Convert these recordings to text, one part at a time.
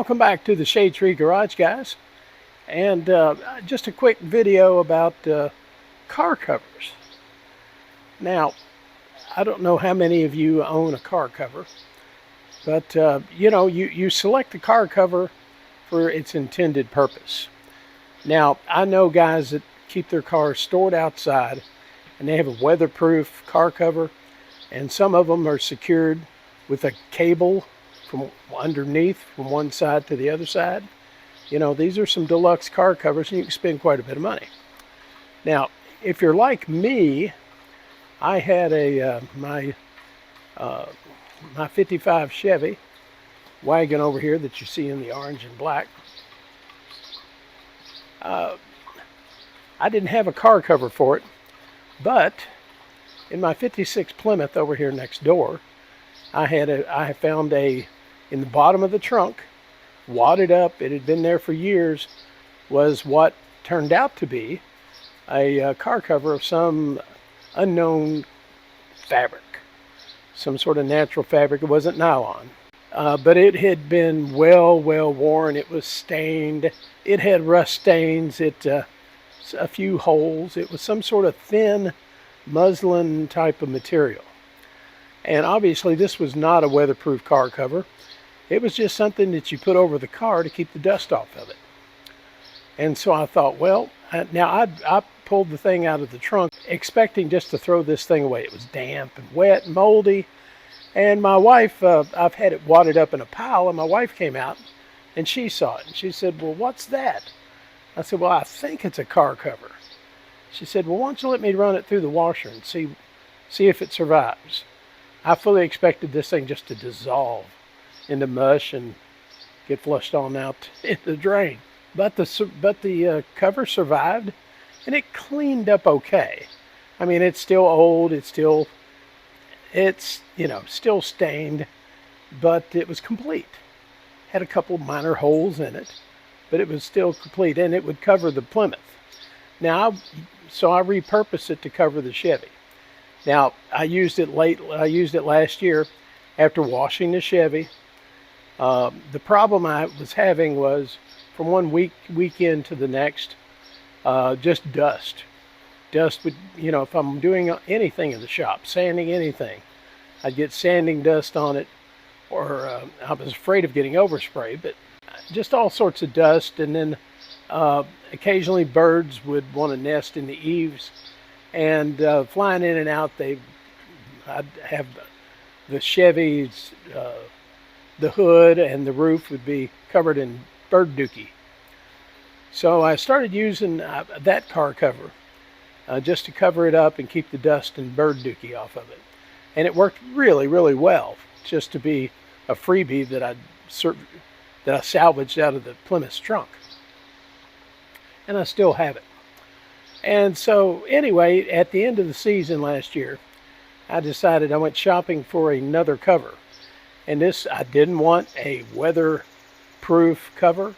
Welcome back to the Shade Tree Garage, guys. And just a quick video about car covers. Now, I don't know how many of you own a car cover, but you select the car cover for its intended purpose. Now, I know guys that keep their cars stored outside and they have a weatherproof car cover, and some of them are secured with a cable from underneath from one side to the other side. You know, these are some deluxe car covers and you can spend quite a bit of money. Now, if you're like me, I had my 55 Chevy wagon over here that you see in the orange and black. I didn't have a car cover for it, but in my 56 Plymouth over here next door, I found in the bottom of the trunk, wadded up, it had been there for years, was what turned out to be a car cover of some unknown fabric, some sort of natural fabric. It wasn't nylon, but it had been well worn. It was stained. It had rust stains. A few holes. It was some sort of thin muslin type of material. And obviously this was not a weatherproof car cover. It was just something that you put over the car to keep the dust off of it. And so I thought, well, I pulled the thing out of the trunk expecting just to throw this thing away. It was damp and wet and moldy. And my wife, I've had it wadded up in a pile, and my wife came out and she saw it. And she said, well, what's that? I said, well, I think it's a car cover. She said, well, why don't you let me run it through the washer and see if it survives. I fully expected this thing just to dissolve into mush and get flushed on out in the drain. But the cover survived, and it cleaned up okay. I mean, it's still old, it's still stained, but it was complete. Had a couple minor holes in it, but it was still complete, and it would cover the Plymouth. Now, so I repurposed it to cover the Chevy. Now, I used it last year after washing the Chevy. The problem I was having was from one weekend to the next, just dust. Dust would, if I'm doing anything in the shop, sanding anything, I'd get sanding dust on it, or I was afraid of getting overspray, but just all sorts of dust. And then occasionally birds would want to nest in the eaves, and flying in and out, I'd have the Chevy's, the hood and the roof would be covered in bird dookie. So I started using that car cover just to cover it up and keep the dust and bird dookie off of it. And it worked really well, just to be a freebie that I salvaged out of the Plymouth trunk. And I still have it. And so anyway, at the end of the season last year, I decided I went shopping for another cover. And I didn't want a weatherproof cover.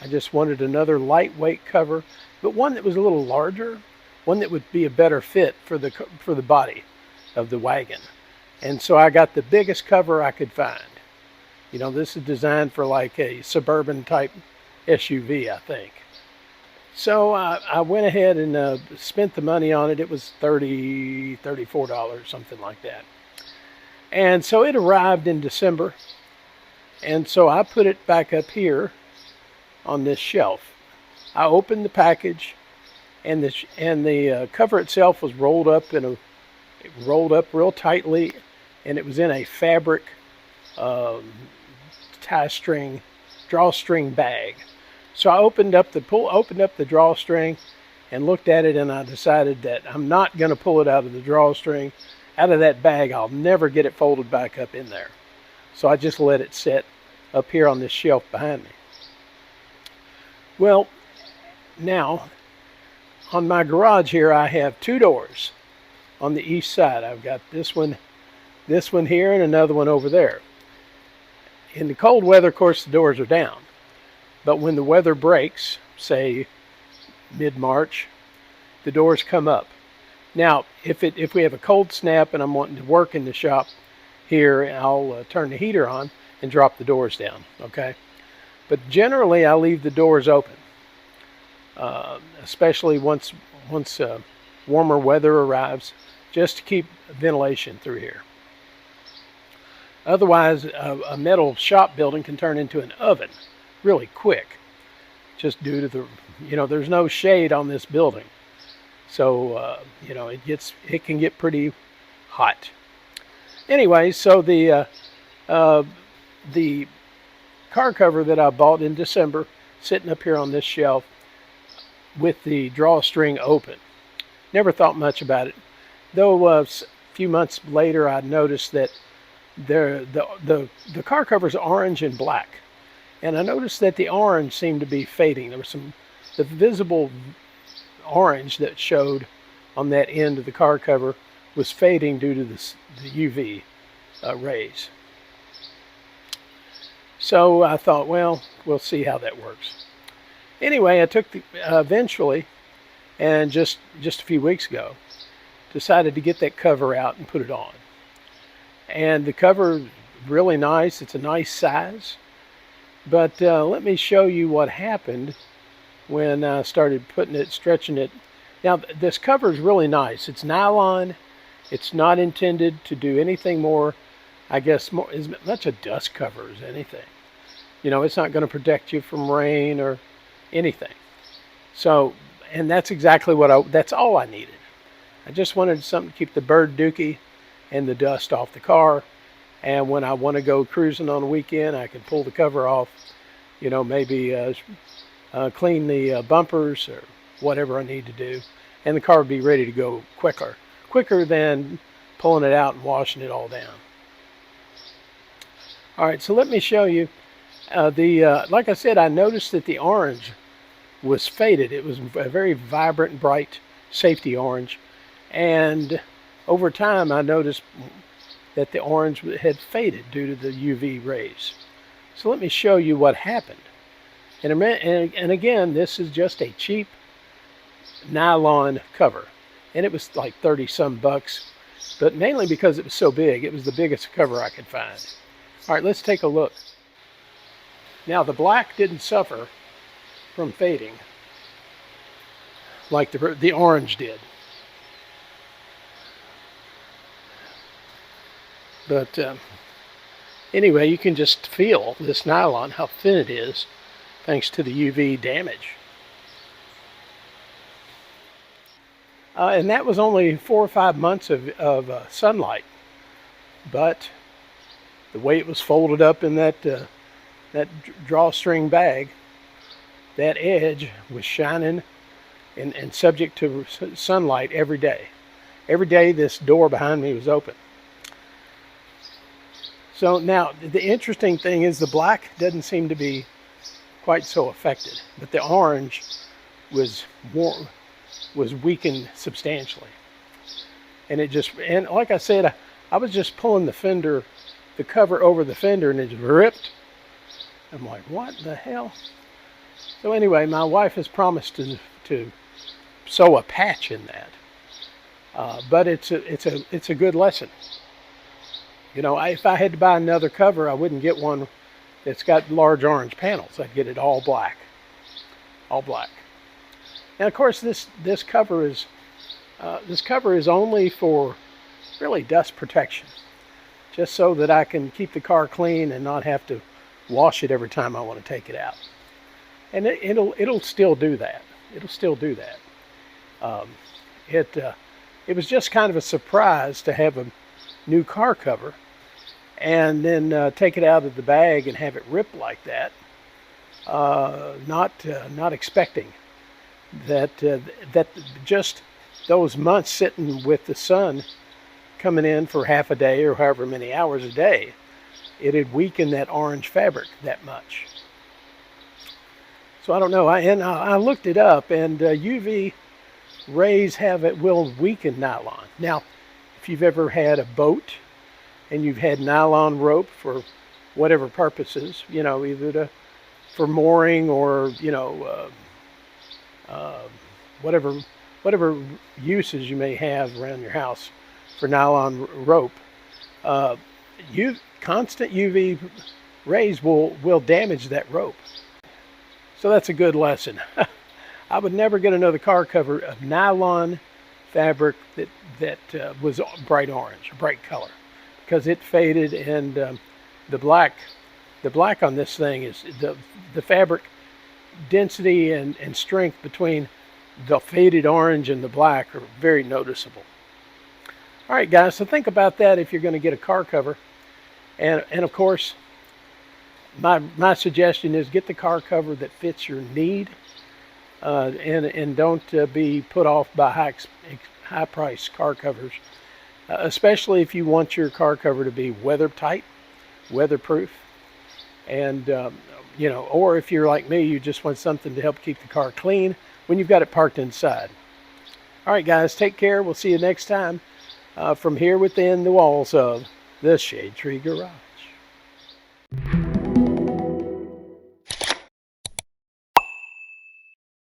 I just wanted another lightweight cover, but one that was a little larger, one that would be a better fit for the body of the wagon. And so I got the biggest cover I could find. This is designed for like a suburban type SUV, I think. So I went ahead and spent the money on it. It was $34, something like that. And so it arrived in December. And so I put it back up here on this shelf. I opened the package, and the cover itself was rolled up real tightly, and it was in a fabric drawstring bag. So I opened up the drawstring and looked at it, and I decided that I'm not going to pull it out of the drawstring, out of that bag. I'll never get it folded back up in there. So I just let it sit up here on this shelf behind me. Well, now on my garage here, I have two doors on the east side. I've got this one here, and another one over there. In the cold weather, of course, the doors are down. But when the weather breaks, say mid-March, the doors come up. Now, if we have a cold snap and I'm wanting to work in the shop here, I'll turn the heater on and drop the doors down, okay? But generally, I leave the doors open, especially once warmer weather arrives, just to keep ventilation through here. Otherwise, a metal shop building can turn into an oven really quick, just due to there's no shade on this building. So, it can get pretty hot. Anyway, so the car cover that I bought in December, sitting up here on this shelf with the drawstring open. Never thought much about it. Though a few months later, I noticed that the car cover is orange and black. And I noticed that the orange seemed to be fading. There was the visible orange that showed on that end of the car cover was fading due to the UV rays. So I thought, well, we'll see how that works. Anyway, I took eventually, and just a few weeks ago, decided to get that cover out and put it on. And the cover is really nice. It's a nice size. But let me show you what happened when I started stretching it. Now, this cover is really nice. It's nylon. It's not intended to do anything more, I guess, as much a dust cover as anything. It's not going to protect you from rain or anything. So, and that's exactly that's all I needed. I just wanted something to keep the bird dookie and the dust off the car. And when I want to go cruising on a weekend, I can pull the cover off, maybe clean the bumpers or whatever I need to do. And the car would be ready to go quicker than pulling it out and washing it all down. All right, so let me show you. Like I said, I noticed that the orange was faded. It was a very vibrant, bright safety orange. And over time, I noticed that the orange had faded due to the UV rays. So let me show you what happened. And again, this is just a cheap nylon cover. And it was like 30 some bucks, but mainly because it was so big. It was the biggest cover I could find. All right, let's take a look. Now, the black didn't suffer from fading like the orange did. But anyway, you can just feel this nylon, how thin it is, thanks to the UV damage. And that was only 4 or 5 months of sunlight. But the way it was folded up in that drawstring bag, that edge was shining and subject to sunlight every day. Every day this door behind me was open. So now, the interesting thing is the black doesn't seem to be quite so affected, but the orange was weakened substantially. And like I said, I was just pulling the cover over the fender, and it just ripped. I'm like, what the hell? So anyway, my wife has promised to sew a patch in that. But it's a good lesson. If I had to buy another cover, I wouldn't get one that's got large orange panels. I'd get it all black. All black. And of course, this cover is only for really dust protection, just so that I can keep the car clean and not have to wash it every time I want to take it out. And it'll still do that. It'll still do that. It was just kind of a surprise to have a new car cover and then take it out of the bag and have it rip like that. Not expecting that just those months sitting with the sun coming in for half a day or however many hours a day, it had weakened that orange fabric that much. So I don't know. I looked it up, and UV rays will weaken nylon. Now, if you've ever had a boat and you've had nylon rope for whatever purposes, either for mooring or whatever uses you may have around your house for nylon rope, constant UV raise will damage that rope. So that's a good lesson. I would never get another car cover of nylon fabric that was bright orange, bright color, because it faded, and the black on this thing is the fabric density and strength between the faded orange and the black are very noticeable. All right, guys, so think about that if you're going to get a car cover. And of course, my suggestion is get the car cover that fits your need, and don't be put off by high price car covers, especially if you want your car cover to be weathertight, weatherproof, and or if you're like me, you just want something to help keep the car clean when you've got it parked inside. All right, guys, take care. We'll see you next time from here within the walls of the Shade Tree Garage.